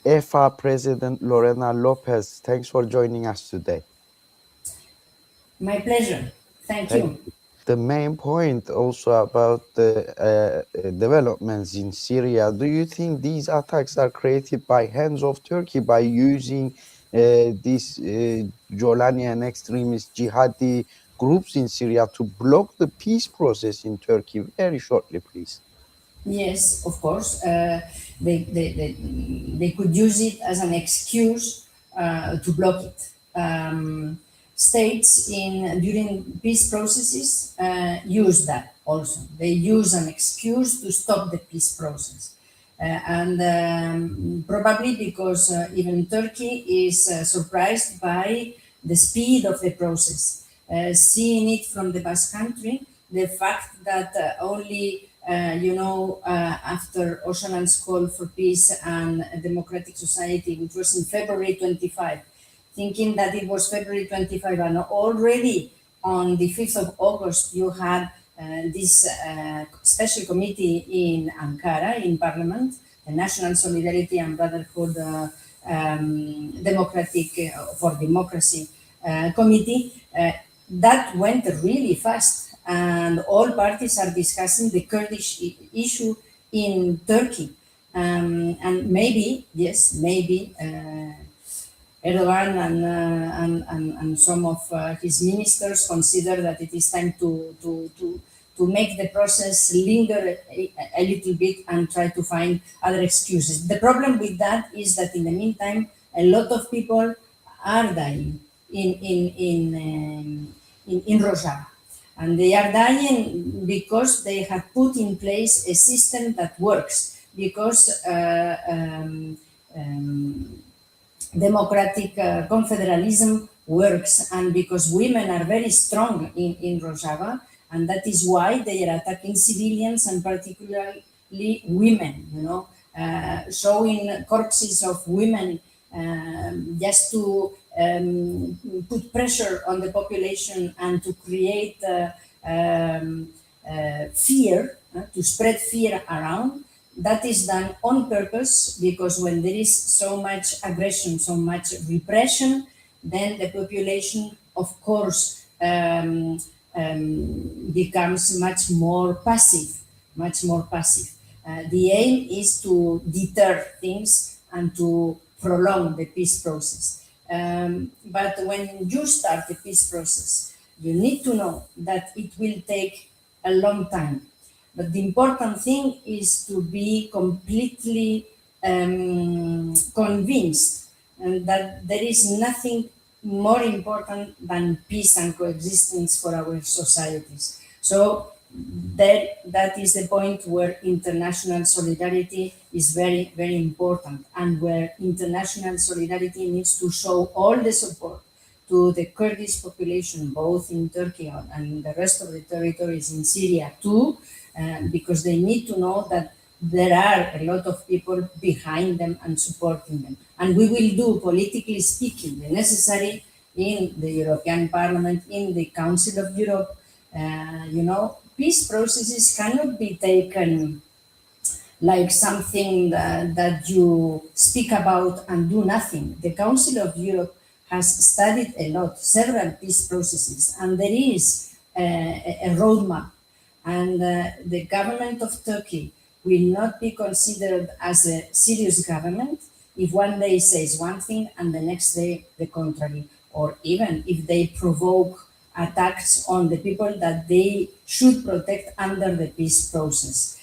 EFA President Lorena Lopez. Thanks for joining us today. My pleasure. Thank Thank you. you. The main point also about the developments in Syria, do you think these attacks are created by hands of Turkey by using these Jolani and extremist jihadi groups in Syria to block the peace process in Turkey? Very shortly, please. Yes, of course. They could use it as an excuse to block it. States during peace processes use that also. They use an excuse to stop the peace process. And probably because even Turkey is surprised by the speed of the process. Seeing it from the Basque Country, the fact that only after Öcalan's call for peace and a democratic society, which was in February 25, thinking that it was February 25, and already on the 5th of August, you had this special committee in Ankara, in Parliament, the National Solidarity and Brotherhood for Democracy Committee. That went really fast, and all parties are discussing the Kurdish issue in Turkey. And maybe, yes, maybe Erdogan and some of his ministers consider that it is time to make the process linger a little bit and try to find other excuses. The problem with that is that in the meantime, a lot of people are dying in Rojava. And they are dying because they have put in place a system that works, because democratic confederalism works, and because women are very strong in Rojava, and that is why they are attacking civilians and particularly women, showing corpses of women just to put pressure on the population and to create fear, to spread fear around. That is done on purpose, because when there is so much aggression, so much repression, then the population, of course, becomes much more passive, much more passive. The aim is to deter things and to prolong the peace process. But when you start the peace process, you need to know that it will take a long time. But the important thing is to be completely convinced that there is nothing more important than peace and coexistence for our societies. So that is the point where international solidarity is very, very important, and where international solidarity needs to show all the support to the Kurdish population, both in Turkey and in the rest of the territories in Syria too, because they need to know that there are a lot of people behind them and supporting them. And we will do, politically speaking, the necessary in the European Parliament, in the Council of Europe. Peace processes cannot be taken like something that you speak about and do nothing. The Council of Europe has studied a lot, several peace processes, and there is a roadmap. And the government of Turkey will not be considered as a serious government if one day says one thing and the next day the contrary, or even if they provoke attacks on the people that they should protect under the peace process.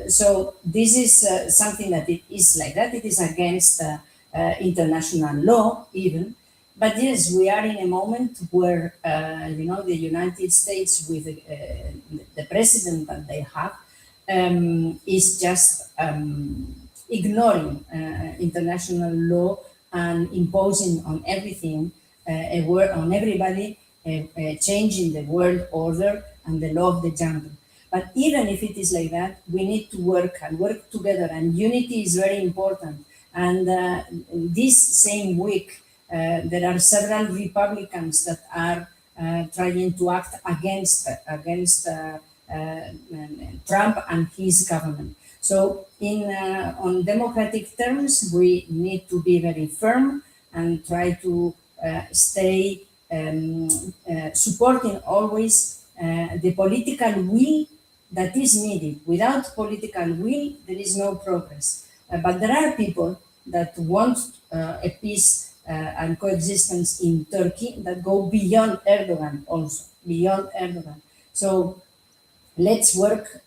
So this is something that it is like that. It is against international law even. But yes, we are in a moment where, the United States, with the president that they have, is just ignoring international law and imposing on everything, on everybody, changing the world order and the law of the jungle. But even if it is like that, we need to work together, and unity is very important. And this same week, there are several Republicans that are trying to act against Trump and his government. So, on democratic terms, we need to be very firm and try to stay supporting always the political will that is needed. Without political will, there is no progress. But there are people that want a peace and coexistence in Turkey that go beyond Erdogan also, beyond Erdogan. So let's work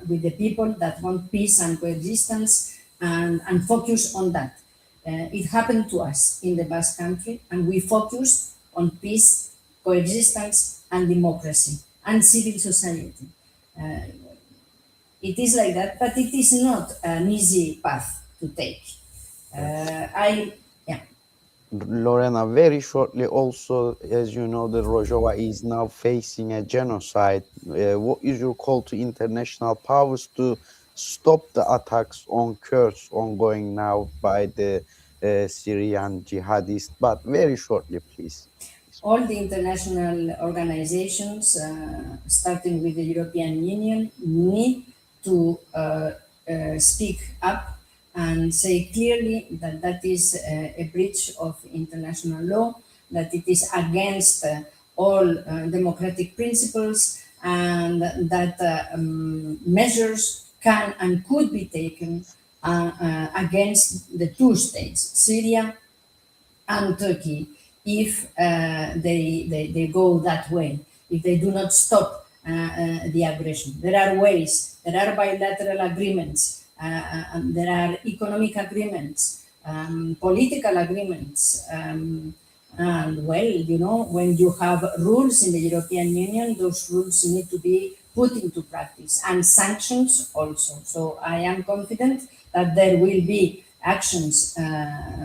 with the people that want peace and coexistence and focus on that. It happened to us in the Basque Country, and we focused on peace, coexistence, and democracy and civil society. Uh, it is like that, but it is not an easy path to take. Yeah. Lorena, very shortly also, as you know, the Rojava is now facing a genocide. What is your call to international powers to stop the attacks on Kurds ongoing now by the Syrian jihadists? But very shortly, please. All the international organizations, starting with the European Union, need to speak up and say clearly that that is a breach of international law, that it is against all democratic principles, and that measures can and could be taken against the two states, Syria and Turkey, if they go that way, if they do not stop the aggression. There are ways, there are bilateral agreements, and there are economic agreements, political agreements. And well, you know, when you have rules in the European Union, those rules need to be put into practice, and sanctions also. So I am confident that there will be actions,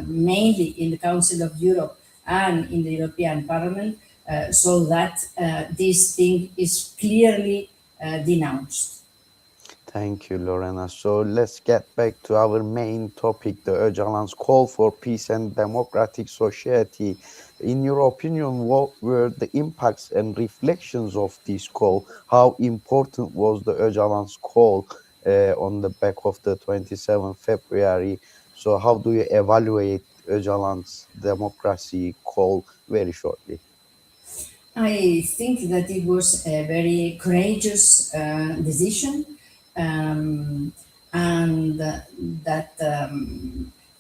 mainly in the Council of Europe and in the European Parliament, so that this thing is clearly denounced. Thank you, Lorena. So let's get back to our main topic, the Öcalan's call for peace and democratic society. In your opinion, what were the impacts and reflections of this call? How important was the Öcalan's call on the back of the 27th February? So how do you evaluate Öcalan's democracy call very shortly? I think that it was a very courageous decision, and that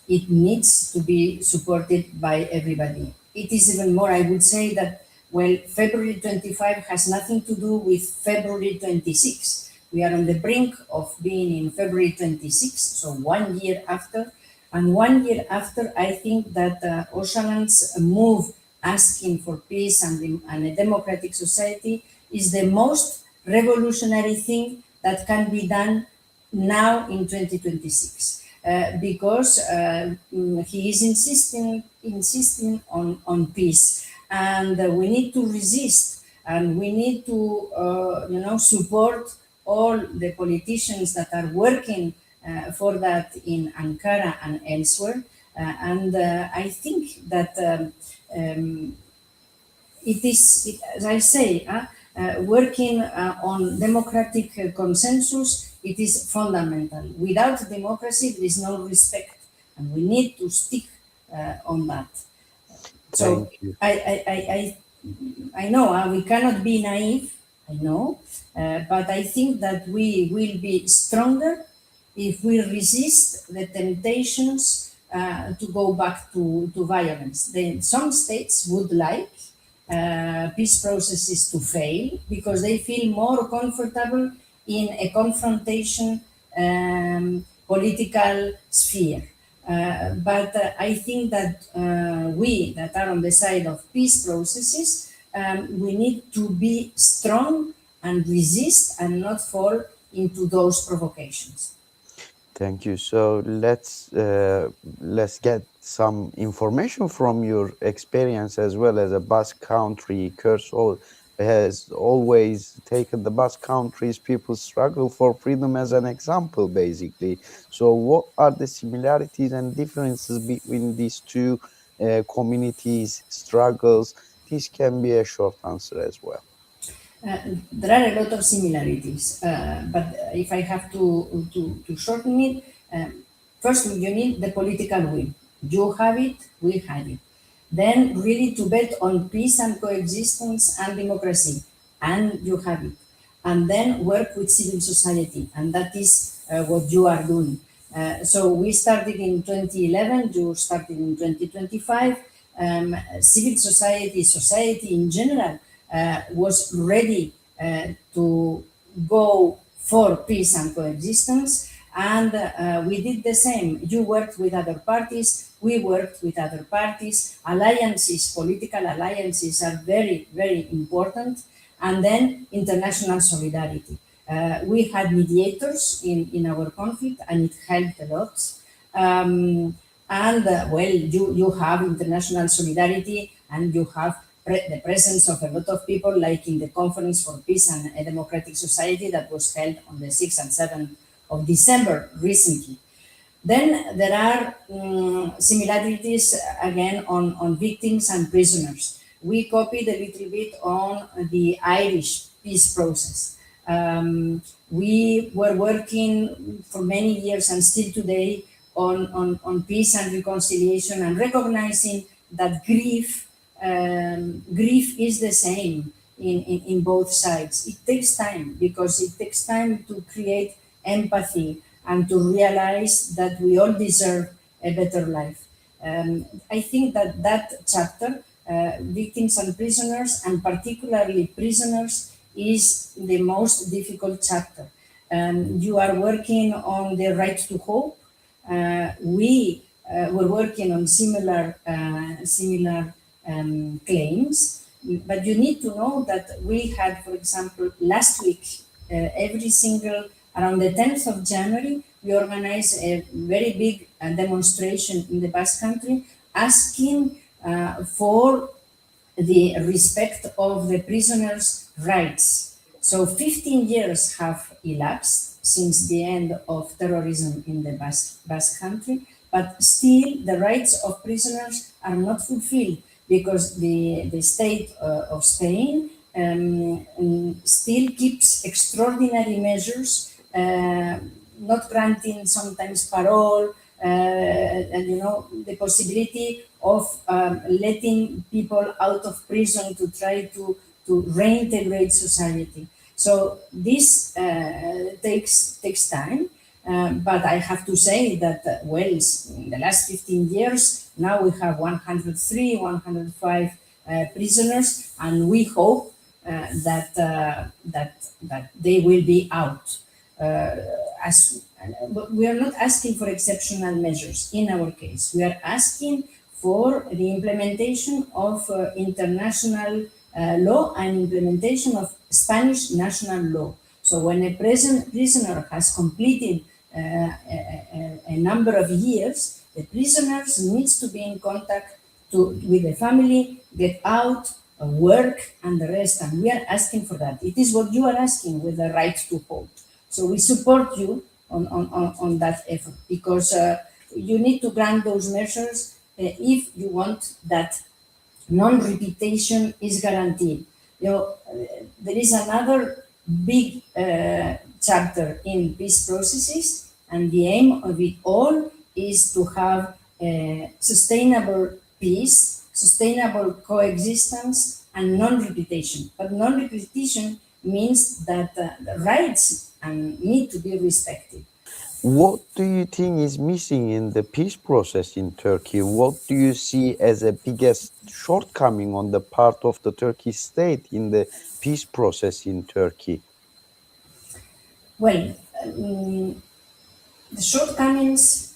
it needs to be supported by everybody. It is even more, I would say that, well, February 25 has nothing to do with February 26. We are on the brink of being in February 26, so 1 year after. And 1 year after, I think that Öcalan's move asking for peace and a democratic society is the most revolutionary thing that can be done now in 2026, because he is insisting on peace, and we need to resist, and we need to support all the politicians that are working for that in Ankara and elsewhere. And I think that as I say, working on democratic consensus, it is fundamental. Without democracy, there is no respect, and we need to stick on that. So Thank you. I know we cannot be naive, I know, but I think that we will be stronger if we resist the temptations to go back to violence. Some states would like peace processes to fail because they feel more comfortable in a confrontation political sphere. But I think that we that are on the side of peace processes, we need to be strong and resist and not fall into those provocations. Thank you. So let's get some information from your experience as well as a Basque Country. Kurds has always taken the Basque Country's people's struggle for freedom as an example, basically. So what are the similarities and differences between these two communities' struggles? This can be a short answer as well. There are a lot of similarities, but if I have to shorten it, first you need the political will. You have it, we have it. Then really to bet on peace and coexistence and democracy, and you have it. And then work with civil society, and that is what you are doing. So we started in 2011, you started in 2025. Civil society in general, was ready to go for peace and coexistence, and we did the same. You worked with other parties, we worked with other parties. Alliances, political alliances are very, very important. And then international solidarity. We had mediators in our conflict, and it helped a lot. Well, you have international solidarity, and you have the presence of a lot of people, like in the Conference for Peace and a Democratic Society that was held on the 6th and 7th of December recently. Then there are similarities again on victims and prisoners. We copied a little bit on the Irish peace process. We were working for many years and still today on peace and reconciliation, and recognizing that grief is the same in both sides. It takes time, because it takes time to create empathy and to realize that we all deserve a better life. I think that chapter, victims and prisoners, and particularly prisoners, is the most difficult chapter. You are working on the right to hope. We were working on similar claims, but you need to know that we had, for example, last week, around the 10th of January, we organized a very big demonstration in the Basque Country, asking for the respect of the prisoners' rights. So 15 years have elapsed since the end of terrorism in the Basque Country, but still the rights of prisoners are not fulfilled, because the state of Spain still keeps extraordinary measures, not granting sometimes parole, and the possibility of letting people out of prison to try to reintegrate society. So this takes time, but I have to say that in the last 15 years, now we have 103, 105 prisoners, and we hope that they will be out. But we are not asking for exceptional measures in our case. We are asking for the implementation of international law and implementation of Spanish national law. So when a prisoner has completed a number of years, the prisoners needs to be in contact with the family, get out, work, and the rest. And we are asking for that. It is what you are asking with the right to hope. So we support you on that effort, because you need to grant those measures if you want that non-repetition is guaranteed. There is another big chapter in peace processes, and the aim of it all is to have sustainable peace, sustainable coexistence, and non-repetition. But non-repetition means that the rights need to be respected. What do you think is missing in the peace process in Turkey? What do you see as a biggest shortcoming on the part of the Turkish state in the peace process in Turkey? Well, the shortcomings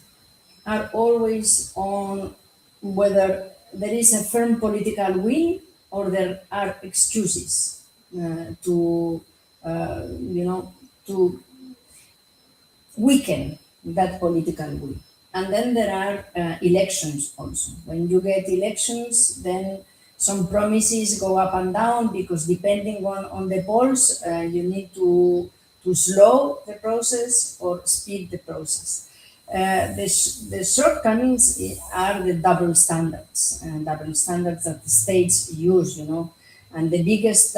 are always on whether there is a firm political will or there are excuses to weaken that political will. And then there are elections also. When you get elections, then some promises go up and down, because depending on the polls, you need to slow the process or speed the process. The shortcomings are the double standards that the states use. And the biggest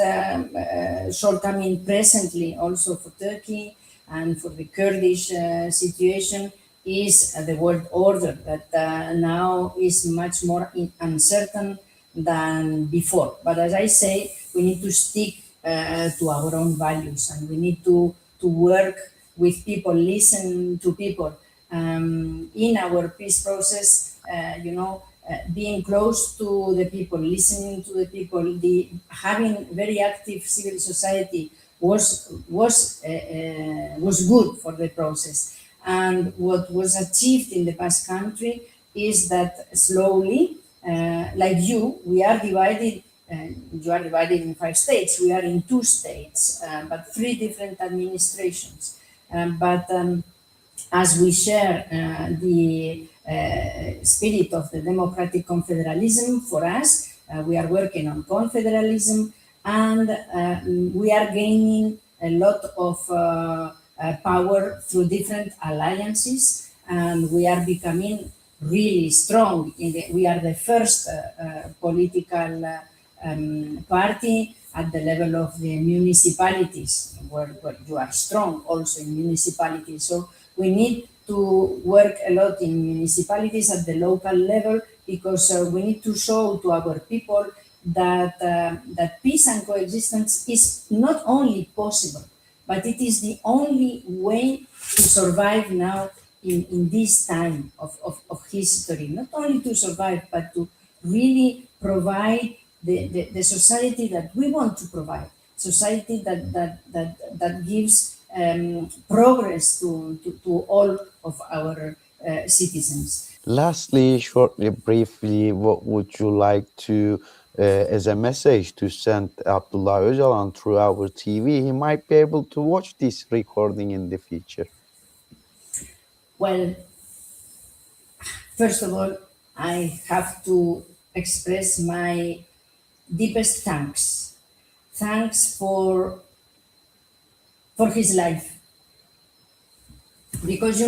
shortcoming presently also for Turkey and for the Kurdish situation is the world order that now is much more uncertain than before. But as I say, we need to stick to our own values, and we need to work with people, listen to people. In our peace process, being close to the people, listening to the people, having very active civil society was good for the process. And what was achieved in the Basque Country is that slowly, like we are divided. You are divided in 5 states. We are in 2 states, but 3 different administrations. But as we share the spirit of the democratic confederalism, for us, we are working on confederalism, and we are gaining a lot of power through different alliances, and we are becoming really strong. We are the first political party at the level of the municipalities, where you are strong also in municipalities. So we need to work a lot in municipalities at the local level, because we need to show to our people that that peace and coexistence is not only possible, but it is the only way to survive now in this time of history. Not only to survive, but to really provide the society that we want to provide, society that gives progress to all of our citizens. Lastly, shortly, briefly, what would you like to, as a message to send Abdullah Öcalan through our TV? He might be able to watch this recording in the future. Well, first of all, I have to express my deepest thanks. Thanks for his life. Because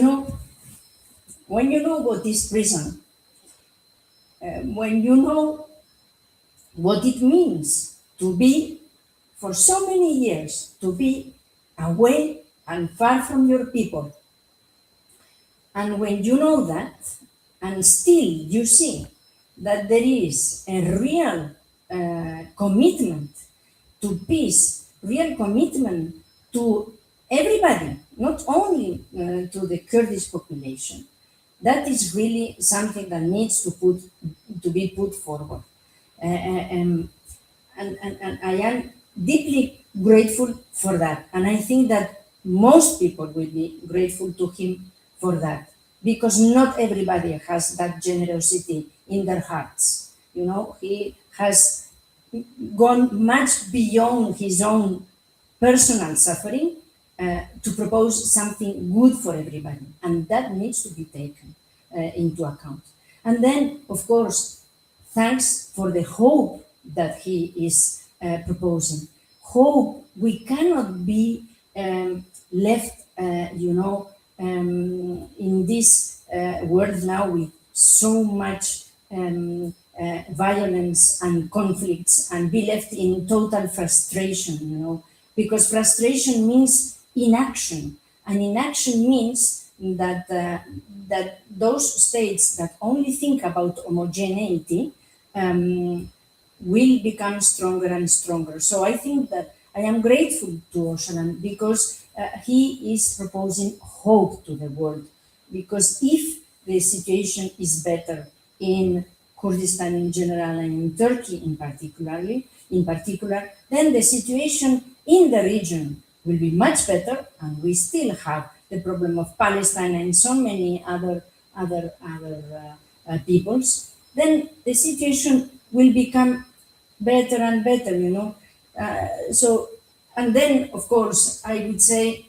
when you know what is prison, when you know what it means to be, for so many years, to be away and far from your people, and when you know that, and still you see that there is a real commitment to peace, real commitment to everybody, not only to the Kurdish population, that is really something that needs to be put forward. And I am deeply grateful for that. And I think that most people will be grateful to him for that, because not everybody has that generosity in their hearts. He has gone much beyond his own personal suffering to propose something good for everybody, and that needs to be taken into account. And then, of course, thanks for the hope that he is proposing. Hope. We cannot be left, in this world now with so much violence and conflicts, and be left in total frustration, because frustration means inaction, and inaction means that that those states that only think about homogeneity will become stronger and stronger. So I think that I am grateful to Öcalan, because he is proposing hope to the world. Because if the situation is better in Kurdistan in general and in Turkey in particular, then the situation in the region will be much better, and we still have the problem of Palestine and so many other peoples. Then the situation will become better and better, and then, of course, I would say,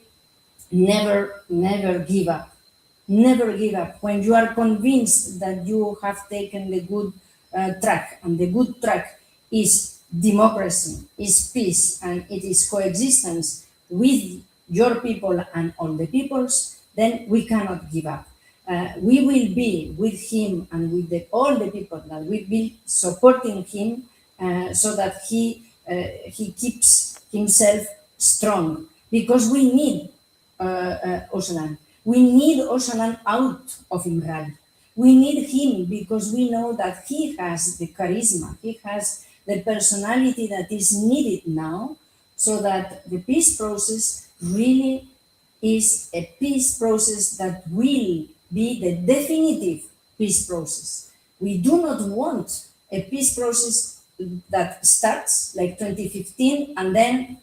never give up. Never give up. When you are convinced that you have taken the good track, and the good track is democracy, is peace, and it is coexistence with your people and all the peoples, then we cannot give up. We will be with him and with all the people that will be supporting him, so that he he keeps himself strong, because we need Öcalan. We need Öcalan out of Imral. We need him because we know that he has the charisma, he has the personality that is needed now, so that the peace process really is a peace process that will be the definitive peace process. We do not want a peace process that starts like 2015 and then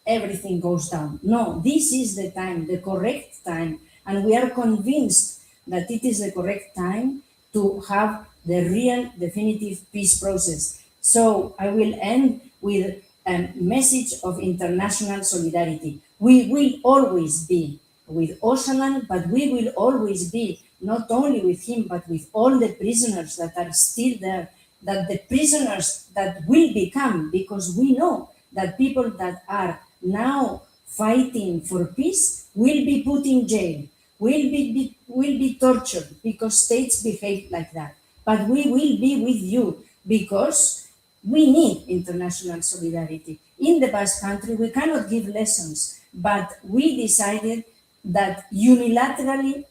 everything goes down. No, this is the time, the correct time, and we are convinced that it is the correct time to have the real definitive peace process. So I will end with a message of international solidarity. We will always be with Öcalan, but we will always be not only with him, but with all the prisoners that are still there, that the prisoners that will become, because we know that people that are now fighting for peace will be put in jail, will be tortured because states behave like that. But we will be with you because we need international solidarity. In the Basque Country, we cannot give lessons, but we decided that unilaterally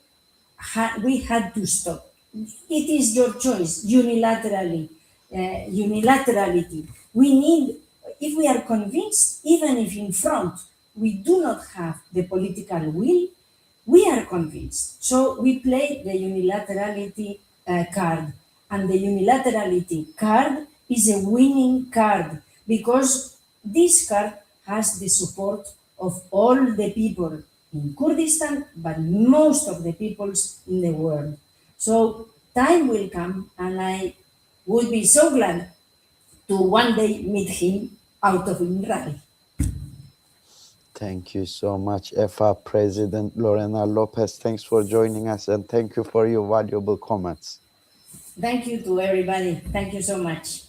we had to stop. It is your choice, unilaterally, unilaterality. We need, if we are convinced, even if in front we do not have the political will, we are convinced. So we play the unilaterality card. And the unilaterality card is a winning card, because this card has the support of all the people in Kurdistan, but most of the peoples in the world. So time will come, and I would be so glad to one day meet him out of Imral. Thank you so much, EFA President Lorena Lopez. Thanks for joining us, and thank you for your valuable comments. Thank you to everybody. Thank you so much.